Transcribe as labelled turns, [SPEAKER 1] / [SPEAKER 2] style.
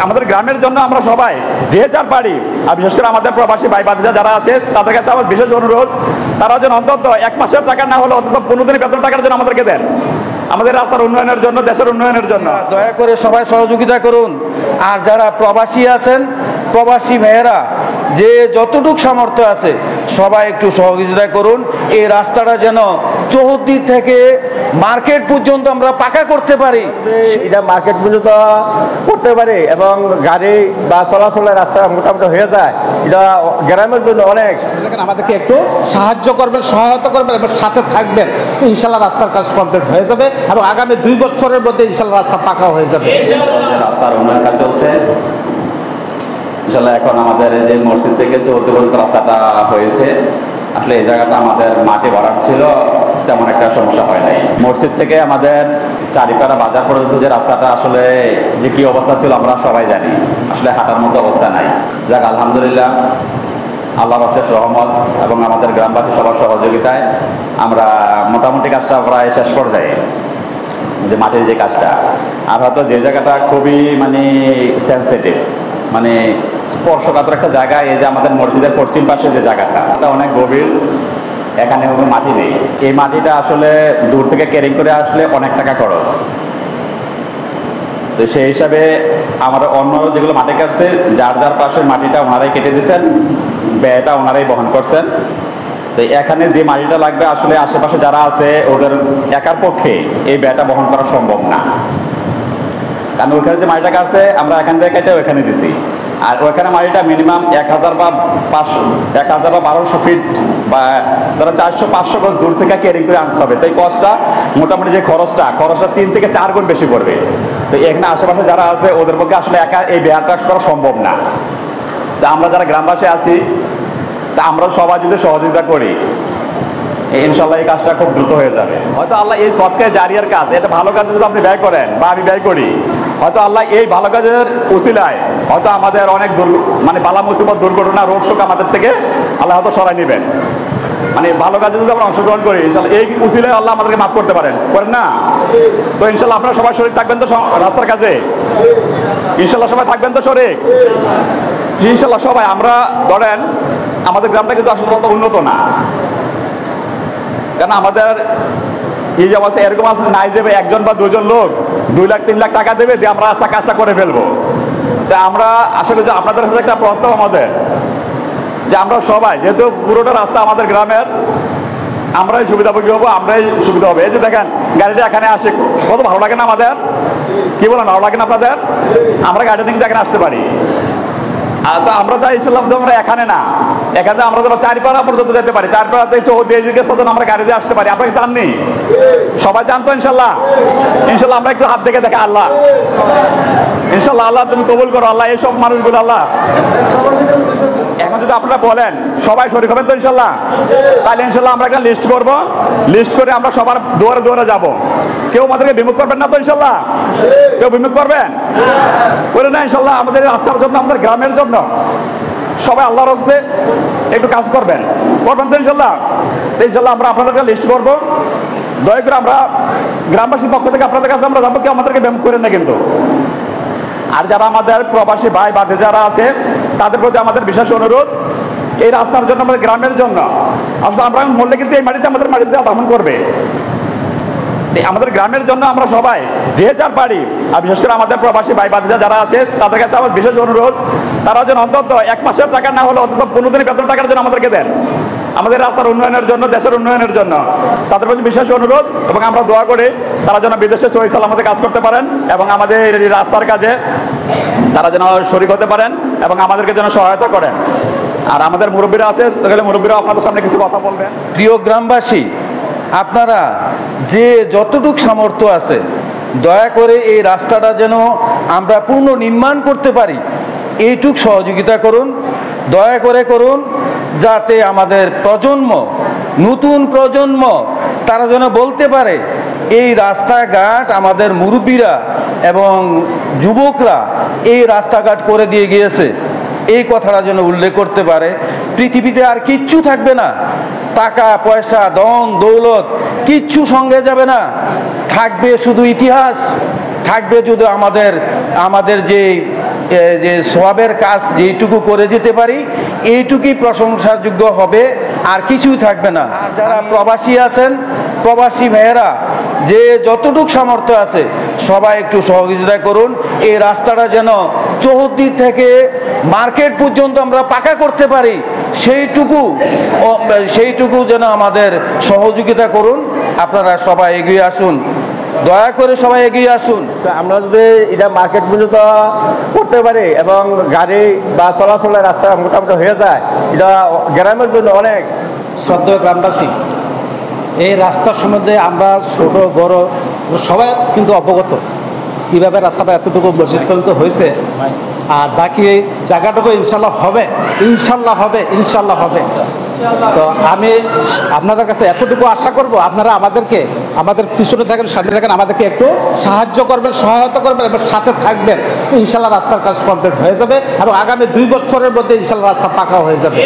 [SPEAKER 1] আমাদের গ্রামের জন্য আমরা সবাই যে যার পারি, আর বিশেষ করে আমাদের প্রবাসী ভাই ভাতিজা যারা আছে তাদের কাছে আমার বিশেষ অনুরোধ, তারা যেন অন্তত 1 মাসের টাকা না হলে অন্তত 15 দিনের বেতন টাকার জন্য আমাদেরকে দেন, আমাদের রাস্তার উন্নয়নের জন্য, দেশের উন্নয়নের জন্য।
[SPEAKER 2] দয়া করে সবাই সহযোগিতা করুন। আর যারা প্রবাসী আছেন, প্রবাসী ভাইয়েরা যে যতটুক সামর্থ্য আছে সবাই একটু সহযোগিতা করুন। এই রাস্তাটা যেন চৌহদ্দি থেকে মার্কেট পর্যন্ত আমরা পাকা করতে পারি,
[SPEAKER 3] এটা মার্কেট পর্যন্ত করতে পারি এবং গাড়ি বা চলাচলের রাস্তা মোটামুটি হয়ে যায়, এটা গ্রামের জন্য অনেক।
[SPEAKER 4] আমাদেরকে একটু সাহায্য করবেন, সহায়তা করবেন এবং সাথে থাকবেন, ইনশাল্লাহ রাস্তার কাজ কমপ্লিট হয়ে যাবে এবং আগামী 2 বছরের মধ্যে ইনশাল্লাহ রাস্তা পাকা হয়ে যাবে।
[SPEAKER 1] রাস্তার উন্নয়ন কাজ চলছে ইনশাল্লাহ। এখন আমাদের যে মসজিদ থেকে চৌহদ্দি পর্যন্ত রাস্তাটা হয়েছে, আসলে এই জায়গাটা আমাদের মাটি ভরাট ছিল, তেমন একটা সমস্যা হয় নাই। মসজিদ থেকে আমাদের চারিপাড়া বাজার পর্যন্ত যে রাস্তাটা আসলে যে কি অবস্থা ছিল আমরা সবাই জানি, আসলে হাঁটার মতো অবস্থা নাই। যাক আলহামদুলিল্লাহ, আল্লাহর অশেষ রহমত এবং আমাদের গ্রামবাসী সবার সহযোগিতায় আমরা মোটামুটি কাজটা প্রায় শেষ পর্যায়ে, যে মাটির যে কাজটা। আর হয়তো যে জায়গাটা খুবই মানে সেন্সিটিভ, মানে স্পর্শকাতর একটা জায়গা, এই যে আমাদের মসজিদের পশ্চিম পাশে যে জায়গাটা, এটা অনেক গভীর, এখানে কোনো মাটি নেই। এই মাটিটা আসলে দূর থেকে ক্যারিং করে আসলে অনেক টাকা খরচ। তো সেই হিসাবে আমার অন্য যেগুলো মাটি কাটছে, যার যার পাশে মাটিটা ওনারাই কেটে দিয়েছেন, ব্যয়টা ওনারাই বহন করছেন। তো এখানে যে মাটিটা লাগবে আসলে আশেপাশে যারা আছে ওদের একার পক্ষে এই ব্যয়টা বহন করা সম্ভব না, কারণ ওইখানে যে মাটিটা কাটছে আমরা এখান থেকে কেটে ওইখানে দিছি, আর ওইখানে মাটিটা মিনিমাম 1000 বা 1200 ফিট বা ধরো 400-500 গজ দূর থেকে ক্যারিং করে আনতে হবে। তো এই কস্টটা মোটামুটি যে খরচটা 3 থেকে 4 গুণ বেশি পড়বে। তো এখানে আশেপাশে যারা আছে ওদের পক্ষে আসলে একা এই ব্যয়টা করা সম্ভব না। তা আমরা যারা গ্রামবাসী আছি, তা আমরা সবাই যদি সহযোগিতা করি ইনশাল্লাহ এই কাজটা খুব দ্রুত হয়ে যাবে। হয়তো আল্লাহ এই সৎকায় জারিয়ার কাজ, এটা ভালো কাজে যদি আপনি ব্যয় করেন বা আমি ব্যয় করি, হয়তো আল্লাহ এই ভালো কাজের উসিলায় হয়তো আমাদের অনেক মানে বালা মুসিবত, দুর্ঘটনা, রোগ শোক আমাদের থেকে আল্লাহ হয়তো সরাই নেবেন। মানে ভালো কাজে যদি আমরা অংশগ্রহণ করি ইনশাল্লাহ এই উসিলায় আল্লাহ আমাদেরকে মাফ করতে করেন না? তো ইনশাল্লাহ আপনারা সবাই শরীর থাকবেন তো রাস্তার কাজে, ইনশাল্লাহ সবাই থাকবেন তো শরীর ইনশাল্লাহ সবাই। আমরা ধরেন আমাদের গ্রামটা কিন্তু আসলে তত উন্নত না, কারণ আমাদের এই যে অবস্থা এরকম আছে নাই যে 1জন বা 2জন লোক 2 লাখ 3 লাখ টাকা দেবে দিয়ে আমরা রাস্তা কাজটা করে ফেলবো। তা আমরা আসলে যে আপনাদের কাছে একটা প্রস্তাব আমাদের, যে আমরা সবাই যেহেতু পুরোটা রাস্তা আমাদের গ্রামের, আমরাই সুবিধাভোগী হবো, আমরাই সুবিধা হবে। এই যে দেখেন গাড়িটা এখানে আসে, কত ভালো লাগে না আমাদের? কি বলেন, ভালো লাগে না আপনাদের? আমরা গাড়িটা কিন্তু এখানে আসতে পারি। তো আমরা চাইছিলাম যে আমরা এখানে না, এখানে আমরা ধরো 4 পাড়া পর্যন্ত যেতে পারি, 4 পাড়াতে চৌহদ্দি আমরা গাড়ি দিয়ে আসতে পারি। আপনাকে চাননি? সবাই চান তো ইনশাল্লাহ? ইনশাল্লাহ আমরা একটু হাত দেখে দেখে আল্লাহ ইনশাল্লাহ, আল্লাহ তুমি কবুল করো আল্লাহ এইসব মানুষগুলো আল্লাহ। এখন যদি আপনারা বলেন সবাই শরীর হবেন তো ইনশাল্লাহ, তাহলে ইনশাল্লাহ আমরা একটা লিস্ট করবো, লিস্ট করে আমরা সবার দুয়ারে দুয়ারে যাবো। কেউ আমাদেরকে বিমুখ করবেন না তো ইনশাল্লাহ? কেউ বিমুখ করবেন বলে না ইনশাল্লাহ? আমাদের রাস্তার জন্য, আমাদের গ্রামের জন্য সবাই আল্লাহর হস্তে একটু কাজ করবেন তো ইনশাল্লাহ? তো ইনশাল্লাহ আমরা আপনাদের একটা লিস্ট করবো, দয়া করে আমরা গ্রামবাসীর পক্ষ থেকে আপনাদের কাছে আমরা যাবো, কেউ আমাদেরকে বিমুখ করেন না কিন্তু। আর যারা আমাদের প্রবাসী ভাই ভাতিজা যারা আছে তাদের প্রতি আমাদের বিশেষ অনুরোধ, এই রাস্তার জন্য, আমাদের গ্রামের জন্য আসলে আমরা মরলে কিন্তু এই মাটিতে আমাদের মাটিতে দাফন করবে। আমাদের গ্রামের জন্য আমরা সবাই যে যার পারি, আর বিশেষ করে আমাদের প্রবাসী ভাই ভাতিজা যারা আছে তাদের কাছে আমার বিশেষ অনুরোধ, তারা যেন অন্তত 1 মাসের টাকা না হলে অন্তত 15 দিনের বেতন টাকার জন্য আমাদেরকে দেন, আমাদের রাস্তার উন্নয়নের জন্য, দেশের উন্নয়নের জন্য। তাদের প্রতি বিশেষ অনুরোধ এবং আমরা দোয়া করি তারা যেন বিদেশে সহি সালামতে কাজ করতে পারেন এবং আমাদের এই রাস্তার কাজে তারা যেন শরীক হতে পারেন এবং আমাদেরকে যেন সহায়তা করেন। আর আমাদের মুরব্বীরা আছে, মুরব্বীরা আপনাদের সামনে কিছু কথা বলবেন।
[SPEAKER 2] প্রিয় গ্রামবাসী, আপনারা যে যতটুক সামর্থ্য আছে দয়া করে এই রাস্তাটা যেন আমরা পুনর্নির্মাণ করতে পারি এইটুক সহযোগিতা করুন, দয়া করে করুন, যাতে আমাদের প্রজন্ম, নতুন প্রজন্ম তারা যেন বলতে পারে এই রাস্তাঘাট আমাদের মুরব্বীরা এবং যুবকরা এই রাস্তাঘাট করে দিয়ে গিয়েছে, এই কথাটা যেন উল্লেখ করতে পারে। পৃথিবীতে আর কিচ্ছু থাকবে না, টাকা পয়সা ধন দৌলত কিচ্ছু সঙ্গে যাবে না, থাকবে শুধু ইতিহাস, থাকবে শুধু আমাদের যে যে সওয়াবের কাজ যেইটুকু করে যেতে পারি এইটুকুই প্রশংসাযোগ্য হবে, আর কিছুই থাকবে না। আর যারা প্রবাসী আছেন, প্রবাসী ভাইয়েরা যে যতটুক সামর্থ্য আছে সবাই একটু সহযোগিতা করুন। এই রাস্তাটা যেন চৌহদ্দি থেকে মার্কেট পর্যন্ত আমরা পাকা করতে পারি, সেইটুকু যেন আমাদের সহযোগিতা করুন। আপনারা সবাই এগিয়ে আসুন, দয়া করে সবাই এগিয়ে আসুন।
[SPEAKER 3] আমরা যদি এটা মার্কেট পর্যন্ত করতে পারি এবং গাড়ি বা চলাচলের রাস্তা মোটামুটি হয়ে যায়, এটা গ্রামের জন্য অনেক।
[SPEAKER 4] শ্রদ্ধেয় গ্রামবাসী, এই রাস্তা সম্বন্ধে আমরা ছোট বড় সবাই কিন্তু অবগত কীভাবে রাস্তাটা এতটুকু মসজিদ পর্যন্ত হয়েছে, আর বাকি এই জায়গাটুকু ইনশাল্লাহ হবে, ইনশাল্লাহ হবে, ইনশাল্লাহ হবে। তো আমি আপনাদের কাছে এতটুকু আশা করব, আপনারা আমাদের পিছনে থাকেন, সামনে থাকেন, আমাদেরকে একটু সাহায্য করবেন, সহায়তা করবেন এবং সাথে থাকবেন। ইনশাল্লাহ রাস্তার কাজ কমপ্লিট হয়ে যাবে এবং আগামী 2 বছরের মধ্যে ইনশাল্লাহ রাস্তা পাকা হয়ে যাবে।